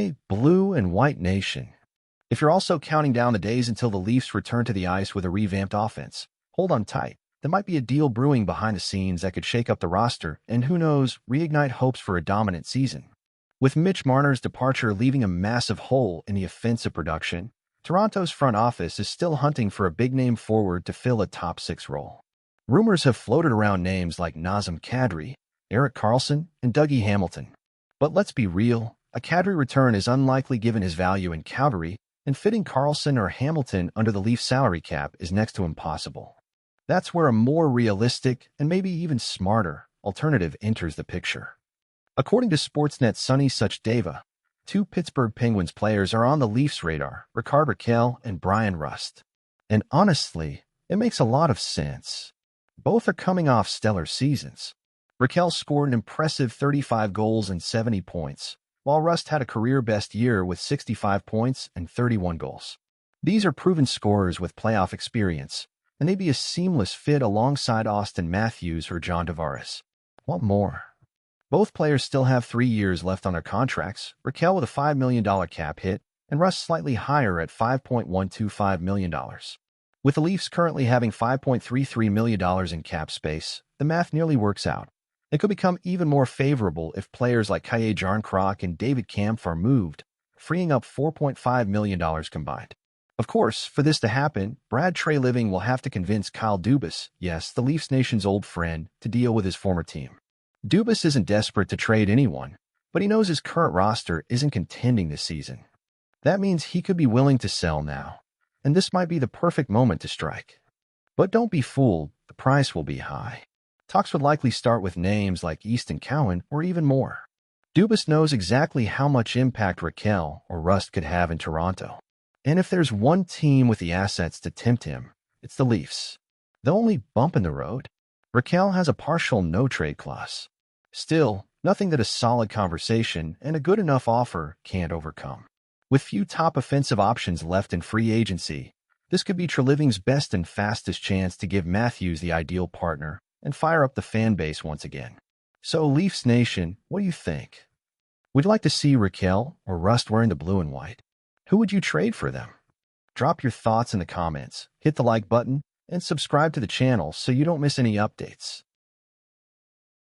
Hey, Blue and White Nation. If you're also counting down the days until the Leafs return to the ice with a revamped offense, hold on tight. There might be a deal brewing behind the scenes that could shake up the roster and, who knows, reignite hopes for a dominant season. With Mitch Marner's departure leaving a massive hole in the offensive production, Toronto's front office is still hunting for a big-name forward to fill a top-six role. Rumors have floated around names like Nazem Kadri, Erik Karlsson, and Dougie Hamilton. But let's be real, a Kadri return is unlikely given his value in Calgary, and fitting Karlsson or Hamilton under the Leafs salary cap is next to impossible. That's where a more realistic, and maybe even smarter, alternative enters the picture. According to Sportsnet's Sonny Suchdeva, two Pittsburgh Penguins players are on the Leafs' radar, Rickard Rakell and Bryan Rust. And honestly, it makes a lot of sense. Both are coming off stellar seasons. Rakell scored an impressive 35 goals and 70 points, while Rust had a career-best year with 65 points and 31 goals. These are proven scorers with playoff experience, and they'd be a seamless fit alongside Auston Matthews or John Tavares. What more? Both players still have 3 years left on their contracts, Rakell with a $5 million cap hit, and Rust slightly higher at $5.125 million. With the Leafs currently having $5.33 million in cap space, the math nearly works out. It could become even more favorable if players like Kalle Jarnkrok and David Kampf are moved, freeing up $4.5 million combined. Of course, for this to happen, Brad Treliving will have to convince Kyle Dubas, yes, the Leafs Nation's old friend, to deal with his former team. Dubas isn't desperate to trade anyone, but he knows his current roster isn't contending this season. That means he could be willing to sell now, and this might be the perfect moment to strike. But don't be fooled, the price will be high. Talks would likely start with names like Easton Cowan or even more. Dubas knows exactly how much impact Rakell or Rust could have in Toronto. And if there's one team with the assets to tempt him, it's the Leafs. The only bump in the road? Rakell has a partial no-trade clause. Still, nothing that a solid conversation and a good enough offer can't overcome. With few top offensive options left in free agency, this could be Treliving's best and fastest chance to give Matthews the ideal partner and fire up the fan base once again. So, Leafs Nation, what do you think? Would you like to see Rakell or Rust wearing the blue and white? Who would you trade for them? Drop your thoughts in the comments, hit the like button, and subscribe to the channel so you don't miss any updates.